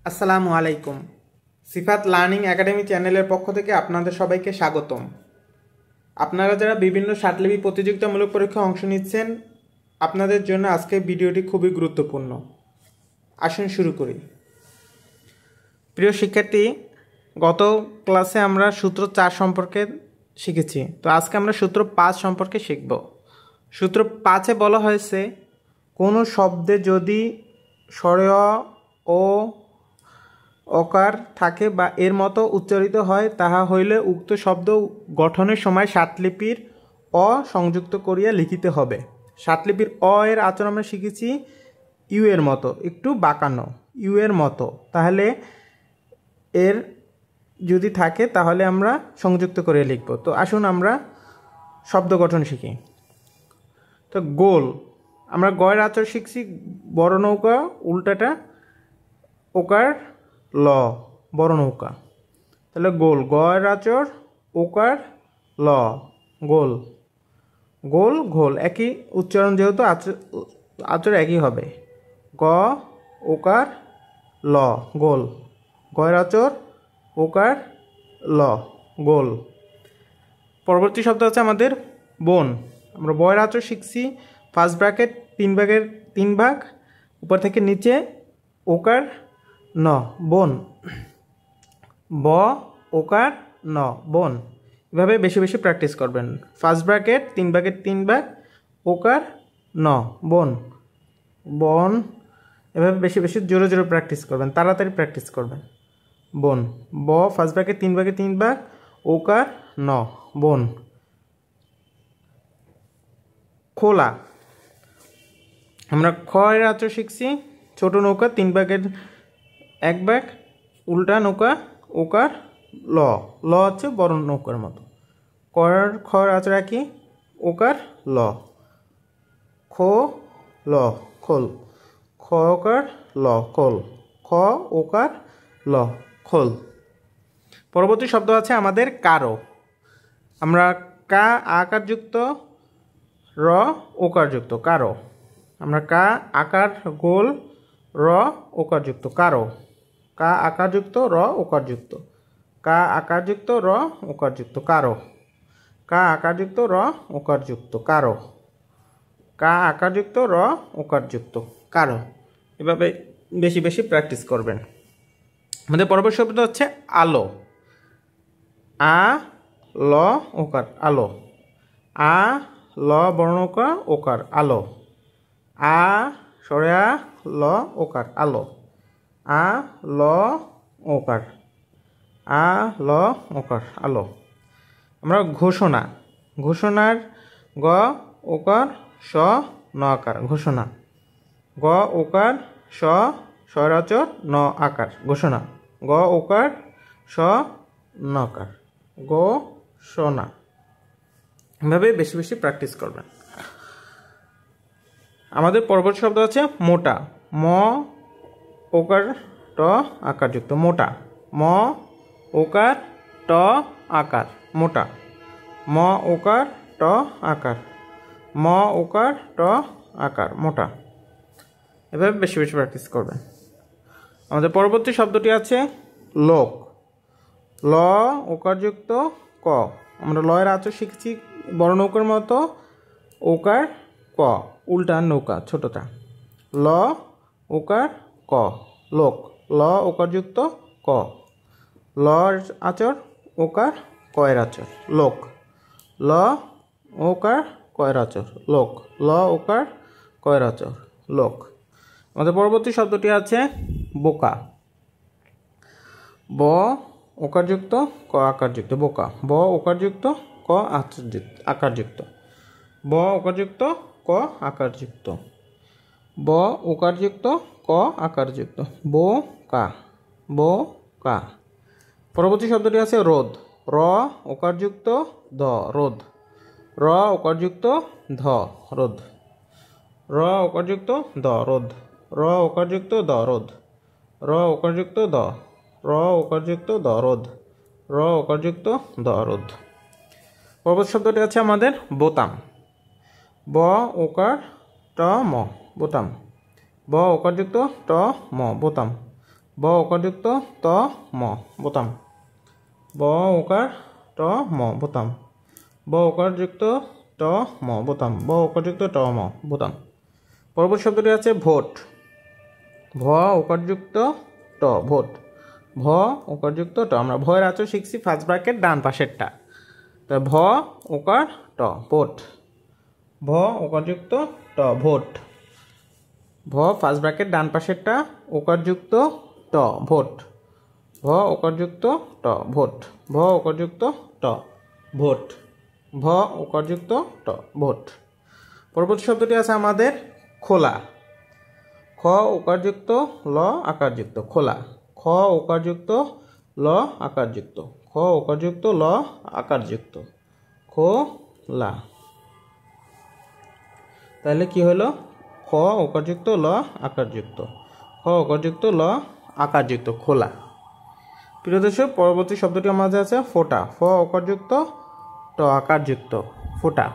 আসসালামু আলাইকুম। সিফাত learning academy চ্যানেলের পক্ষ থেকে আপনাদের সবাইকে স্বাগতম। আপনারা যারা বিভিন্ন ষাটলিপি প্রতিযোগিতামূলক পরীক্ষায় অংশ নিচ্ছেন, আপনাদের জন্য আজকের ভিডিওটি খুবই গুরুত্বপূর্ণ। আসুন শুরু করি। প্রিয় শিক্ষার্থী, গত ক্লাসে আমরা সূত্র 4 সম্পর্কে শিখেছি, তো আজকে আমরা সূত্র 5 সম্পর্কে শিখব। সূত্র 5-এ বলা হয়েছে, কোনো শব্দে যদি স্বরেয় ও অকার থাকে বা এর মতো উচ্চারিত হয়, তাহা হইলে উক্ত শব্দ গঠনের সময় ষাটলিপির অ সংযুক্ত করিয়া লিখিতে হবে। ষাটলিপির অ এর আচরণ আমরা শিখেছি ইউ এর মতো, একটু বাঁকানো, ইউ এর মতো। তাহলে এর যদি থাকে তাহলে আমরা সংযুক্ত করে লিখব। তো আসুন আমরা শব্দ গঠন শিখি। তো গোল, আমরা গয়ের আচর শিখছি বড় নৌকা, উল্টাটা ওকার ল, বড় নৌকা। তাহলে গোল, গয়ের আচর ওকার ল, গোল। গোল ঘোল, একই উচ্চারণ, যেহেতু আচর একই হবে। গ ওকার ল, গোল। গয়ের আচর ওকার ল, গোল। পরবর্তী শব্দ আছে আমাদের বন। আমরা বয়ের আচর শিখছি ফার্স্ট ব্র্যাকেট 3 ভাগের 3 ভাগ, উপর থেকে নিচে ওকার ন, বন। ব ওকার ন, বন। এভাবে বেশি বেশি প্র্যাকটিস করবেন। ফার্স্ট ব্র্যাকেট 3 ভাগের 3 ভাগ, ওকার ন, বন, বন। এভাবে বেশি বেশি জোরে জোরে প্র্যাকটিস করবেন, তাড়াতাড়ি প্র্যাকটিস করবেন। বন, ব ফার্স্ট ব্র্যাকেট 3 ভাগের 3 ভাগ, ওকার ন, বন। খোলা, আমরা খ এর আচর শিখছি ছোট নৌকা 3 ভাগের 1 ভাগ, উল্টা নৌকা ওকার ল, ল হচ্ছে বড় নৌকার মতো। খর আচর কি ওকার ল, খো ল, খোল। খ ওকার ল, খোল। খ ওকার ল, খোল। পরবর্তী শব্দ আছে আমাদের কারো। আমরা কা আকার যুক্ত, র ওকার যুক্ত, কারো। আমরা কা আকার গোল, র ওকার যুক্ত, কারো। কা আকার যুক্ত, র ওকার যুক্ত, কা আকার যুক্ত, র ওকার যুক্ত, কারো। কা আকার যুক্ত, র ওকার যুক্ত, কারো। কা আকার যুক্ত, র ওকার যুক্ত, কারো। এভাবে বেশি বেশি প্র্যাকটিস করবেন। আমাদের পরবর্তী শব্দ হচ্ছে আলো। আ ল ওকার, আলো। আ ল বর্ণকা ওকার, আলো। আ সরেয়া ল ওকার, আলো। আ ল ওকার, আ ল ওকার, আলো। আমরা ঘোষণা, ঘোষণার গ ওকার স ন আকার, ঘোষণা। গ ওকার স স্বরাচর ন আকার, ঘোষণা। গ ওকার স ন আকার, গো সোনা। এভাবে বেশি বেশি প্র্যাকটিস করবেন। আমাদের পরবর্তী শব্দ আছে মোটা। ম ওকার ট আকার যুক্ত, মোটা। ম ওকার ট আকার, মোটা। ম ওকার ট আকার, ম ওকার ট আকার, মোটা। এভাবে বেশি বেশি প্র্যাকটিস করবেন। আমাদের পরবর্তী শব্দটি আছে লোক। ল ওকার যুক্ত ক। আমরা লয়ের আচর শিখেছি বড় নৌকার মতো, ওকার ক, উল্টা নৌকা ছোটটা। ল ওকার ক, লোক। ল ওকার যুক্ত ক, ল আচর ওকার কয়ের আচর, লোক। ল ওকার কয়ের আচর, লোক। ল ওকার কয়ের আচর, লোক। আমাদের পরবর্তী শব্দটি আছে বোকা। ব ওকার যুক্ত ক আকার যুক্ত, বোকা। ব ওকার যুক্ত ক আকার যুক্ত, ব ওকার যুক্ত ক আকার যুক্ত, ব ওকার যুক্ত ক আকার যুক্ত, বো কা, বো কা। পরবর্তী শব্দটি আছে রোদ। র ওকার যুক্ত ধ, রোদ। র ওকার যুক্ত ধ, রোদ। র ওকার যুক্ত দ, রোদ। র ওকার যুক্ত দ, রোদ। র ওকার যুক্ত দ, র ওকার যুক্ত দ, রোদ। র ওকার যুক্ত দ, রোদ। পরবর্তী শব্দটি আছে আমাদের বোতাম। ব ওকার ট ম, বোতাম। ব ওকার যুক্ত ট ম, বোতাম। ব ওকারযুক্ত ত ম বোতাম, ব ওকার ট ম বোতাম, ব ওকারযুক্ত ট ম বোতাম, ব ওকারযুক্ত ট ম বোতাম। পরবর্তী শব্দটি আছে ভোট, ভ ওকারযুক্ত ট ভোট, ভ ওকারযুক্ত ট। আমরা ভয়ের আচর শিখছি ফার্স্ট ব্র্যাকেট ডান পাশেরটা, তো ভ ওকার ট ভোট, ভ ওকারযুক্ত ট ভোট, ভ ফার্স্ট ব্র্যাকেট ডান পাশেরটা ওকারযুক্ত ট ভোট, ভ ওকারযুক্ত ট ভোট, ভ ওকারযুক্ত ট ভোট, ভ ওকারযুক্ত ট ভোট। পরবর্তী শব্দটি আছে আমাদের খোলা, খ ওকারযুক্ত ল আকারযুক্ত খোলা, খ ওকারযুক্ত ল আকারযুক্ত, খ ওকারযুক্ত ল আকারযুক্ত খোলা। তাহলে কি হলো? খ ওকারযুক্ত ল আকারযুক্ত, খ ওকারযুক্ত ল আকারযুক্ত খোলা। প্রিয় দর্শক, পরবর্তী শব্দটি আমাদের আছে ফোঁটা, ফ ওকারযুক্ত ট আকারযুক্ত ফোঁটা।